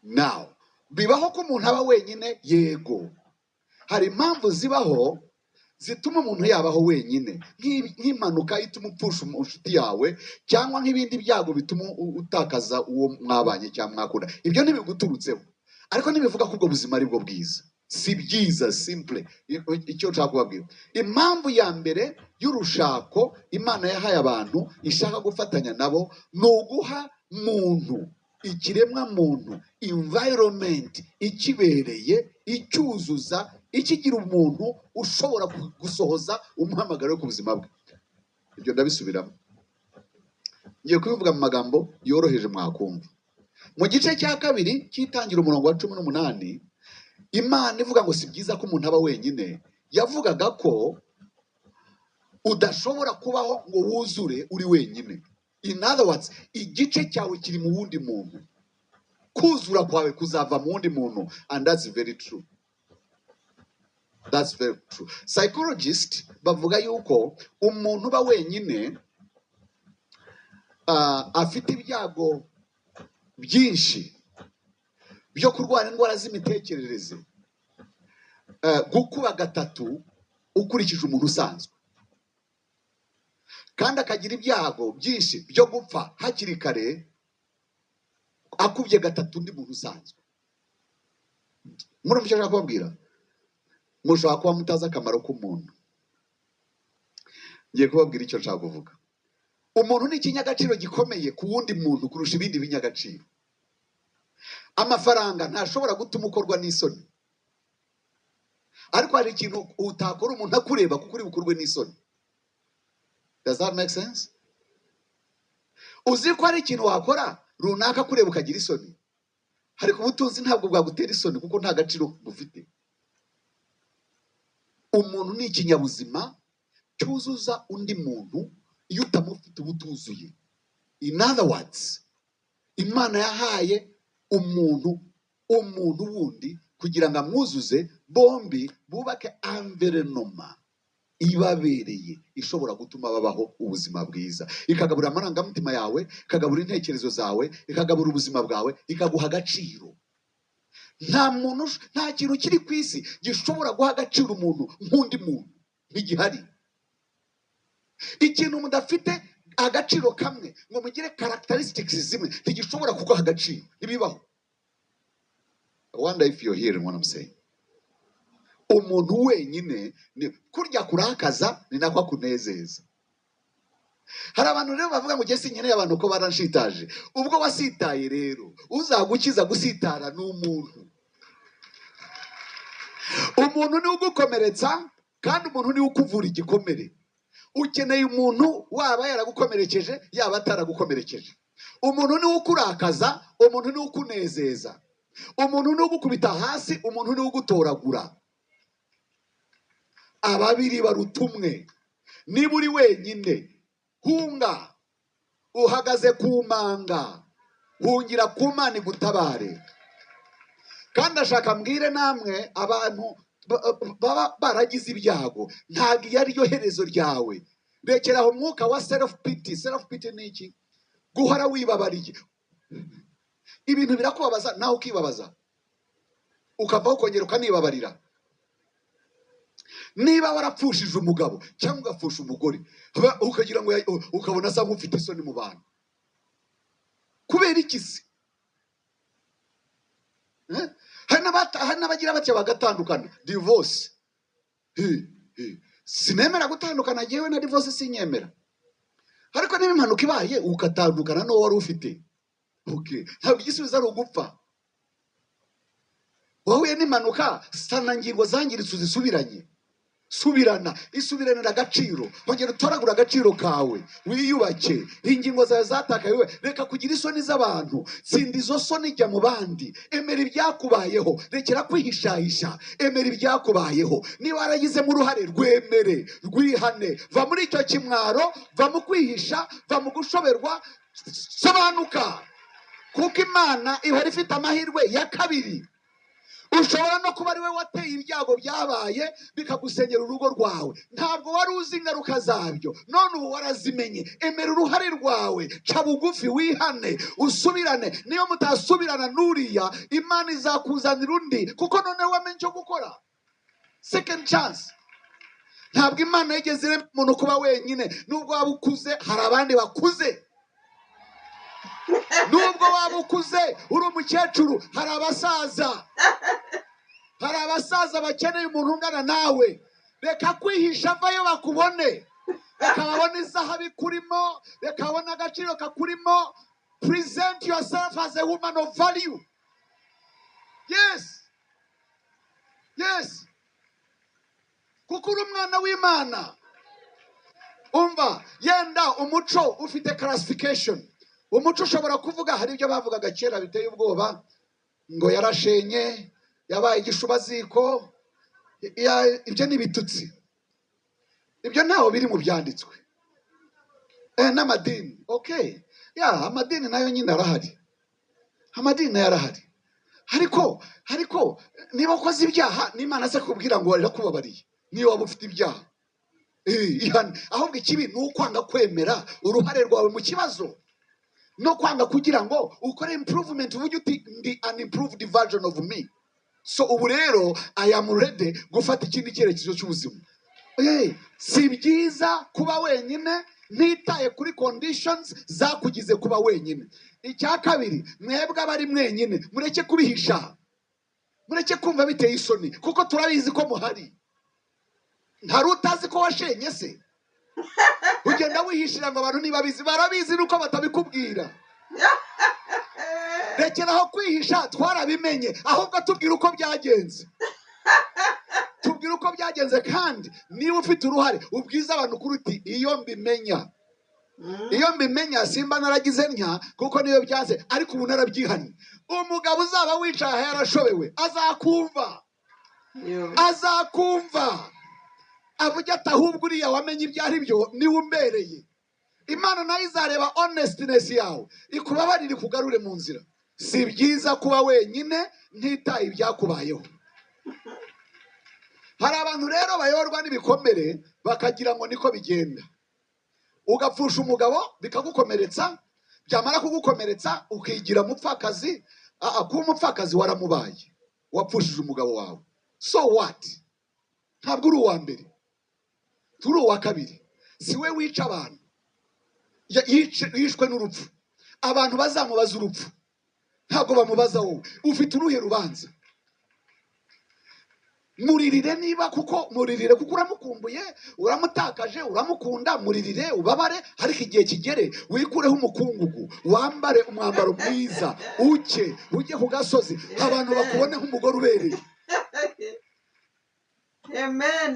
Now bibaho ko umuntu aba wenyine, yego hari impamvu zibaho zituma umuntu yabaho wenyine, nk'impanuka ituma upfusha inshuti yawe, cyangwa nk'ibindi byago bituma utakaza uwo mwabanye cyangwa mwakunda. Ibyo ntibiguturutseho, ariko ntibivuga ko ubwo buzima ari bwo bwiza. Si byiza, simple. Icyo nshaka kubabwira, impamvu ya mbere y'urushako Imana yahaye abantu ishaka gufatanya nabo ni uguha muntu, ikiremwa muntu, environment ikibereye, icyuzuza, ikigira umuntu ushobora gusohoza umuhamagaro ku buzima bwe. Ibyo ndabisubiramo, ngiye kubivuga mu magambo yoroheje mwakumva. Mu gice cya kabiri cy'Itangiriro umurongo wa 18, Imana ivuga ngo si byiza ko umuntu aba wenyine, yavugaga ko udashobora kubaho ngo wuzure uri wenyine. In other words, igice cyawe kiri mu wundi muntu, kuzura kwawe kuzava mu wundi muntu, and that's very true. That's very true. Psychologists bavuga yuko umuntu uba wenyine afite ibyago byinshi byo kurwara indwara z'imitekerereze gukuba gatatu ukurikije umuntu usanzwe, kandi akagira ibyago byinshi byo gupfa hakiri kare akubye gatatu undi muntu usanzwe. Muri icyo nshaka kubabwira, mushobora kuba mutazi akamaro k'umuntu. Ngiye kubabwira icyo nshaka kuvuga. Umuntu ni ikinyagaciro gikomeye ku wundi muntu kurusha ibindi binyagaciro. Amafaranga ntashobora gutuma ukorwa n'isoni, ariko hari ikintu utakora umuntu akureba kuko uri bukorwe n'isoni. Does that make sense? Uzi ko hari ikintu wakora runaka kureba ukagira isoni, hari ku butunzi ntabwo bwagutera isoni kuko nta gaciro bufite. Umuntu ni ikinyabuzima cyuzuza undi muntu, iyo utamufite ubutuzuye. In other words, Imana yahaye umuntu wundi kugira ngo amwuzuze, bombi bubake environment ibabereye ishobora gutuma babaho ubuzima bwiza, ikagaburira amarangamutima yawe, ikagaburira intekerezo zawe, ikagaburira ubuzima bwawe, ikaguha agaciro. Nta kintu kiri ku isi gishobora guha agaciro umuntu nk'undi muntu, ntigihari. Ikintu mudafite agaciro kamwe ngo mugire characteristics zimwe ntigishobora kuguha agaciro, ntibibaho. I wonder if you're hearing what I'm saying. Umuntu wenyine ni kurya kurakaza ni nako kunezeza. Hari abantu rero bavuga ngo gese nkeneye abantu ko baranshitaje. Ubwo wasitaye rero uzagukiza gusitara n'umuntu. Umuntu ni ugukomeretsa kandi umuntu ni ukuvura igikomere. Ukeneye umuntu waba yaragukomerekeje yaba ataragukomerekeje. Umuntu ni ukurakaza, umuntu ni ukunezeza. Umuntu ni ugukubita hasi, umuntu ni ugutoragura. Ababiri barutumwe. Niba uri wenyine, hunga, uhagaze ku manga, hungira ku Mana igutabare. Kandi ashaka mbwire namwe abantu baba baragize ibyago, ntabwo iyo ari yo herezo ryawe. Rekeraho umwuka wa self pity. Self pity ni iki? Guhora wibabariye. Ibintu birakubabaza nawe ukibabaza, ukavaho ukongera ukanibabarira. Niba warapfushije umugabo cyangwa ugapfusha umugore, ukagira ngo ukabona asa nk'ufite isoni mu bantu, kubera iki se? Hari n'abagira batya bagatandukana, divorce. Sinemera gutandukana, yewe na divorce sinyemera. Ariko niba impanuka ibaye ukatandukana n'uwo wari ufite, okay, ntabwo igisubizo ari ugupfa. Wowe n'impanuka sana ngingo zangiritse uzisubiranye. Subirana, isubiranira agaciro, ongera utoragura agaciro kawe, wiyubake. Ingingo zawe zatakaye, reka kugira isoni z'abantu, tsinda izo soni, jya mu bandi, emera ibyakubayeho, rekera kwihishahisha, emera ibyakubayeho. Niba waragizemo uruhare, rwemere, rwihane, va muri icyo kimwaro, va mu kwihisha, va mu gushoberwa, sobanuka, kuko Imana ihora ifite amahirwe ya kabiri. ushobora no kuba ari we wateye ibyago byabaye bikagusenyera urugo rwawe, ntabwo wari uzi ingaruka zabyo, none ubu warazimenye. Emera uruhare rwawe, ca bugufi, wihane, usubirane. Niyo mutasubirana n'uriya, Imana izakuzanira undi, kuko none wamenye icyo gukora. Second chance. Ntabwo Imana yigeze irema umuntu kuba wenyine. Nubwo waba ukuze, hari abandi bakuze. Nubwo waba ukuze uri umukecuru, hari abasaza. Hari abasaza bakeneye umuntu ungana nawe. Reka kwihisha, avayo bakubone. Reka babone izahabu ikurimo, reka babone agaciro kakurimo. Present yourself as a woman of value. Yes. Yes. Kuko uri umwana w'Imana. Umva, yenda umuco ufite classification. Umuco ushobora kuvuga, hari ibyo bavugaga kera biteye ubwoba, ngo yarashenye, yabaye igishubaziko, ibyo ni ibitutsi. Ibyo ntaho biri mu byanditswe. N'amadini, okay. Amadini nayo nyine arahari. Amadini nayo arahari. Ariko niba ukoze ibyaha, n'Imana se kubwira ngo irakubabariye. Niyo waba ufite ibyaha. Ahubwo ikibi ni ukwanga kwemera uruhare rwawe mu kibazo. No kwanga kugira ngo ukore improvement, uvuge uti ndi an improved version of me. So ubu rero I am ready gufata ikindi cyerekezo cy'ubuzima. Si byiza kuba wenyine, ntitaye kuri conditions zakugize kuba wenyine. Icya kabiri, mwebwe abari mwenyine, mureke kubihisha. Mureke kumva biteye isoni, kuko turabizi ko muhari. Ntari utazi ko washenye se? Ugenda wihishira ngo abantu nibabizi, barabizi nuko batabikubwira. Rekeraho kwihisha, twarabimenye. Ahubwo tubwira uko byagenze. Tubwira uko byagenze, kandi niba ufite uruhare ubwiza abantu kuruti iyo mbimenya. Iyo mbimenya simba naragize ntya, kuko niyo byaze, ariko ubu narabyihanye. Umugabo uzaba wicaye yarashobewe, azakumva. Azakumva. Avuga ati ahubwo uriya wamenye ibyo ari byo niwe umbereye. Imana nayo izareba honestness yawe, ikubabarire, ikugarure mu nzira. Si byiza kuba wenyine ntitaye ibyakubayeho. Hari abantu rero bayorwa n'ibikomere bakagira ngo niko bigenda. Ugapfusha umugabo bikagukomeretsa, byamara kugukomeretsa ukigira mupfakazi. Kuba umupfakazi waramubaye, wapfushije umugabo wawe. So what? Ntabwo uri uwa mbere, turi uwa kabiri. Si we wica abantu, yishwe n'urupfu. Abantu bazamubaza urupfu, ntabwo bamubaza wowe. Ufite uruhe rubanza? Muririre niba kuko muririre, kuko uramukumbuye, uramutakaje, uramukunda, muririre, ubabare. Ariko igihe kigere wikureho umukungugu, wambare umwambaro mwiza, ujye ku gasozi, abantu bakubone nk'umugore ubereye. Amen.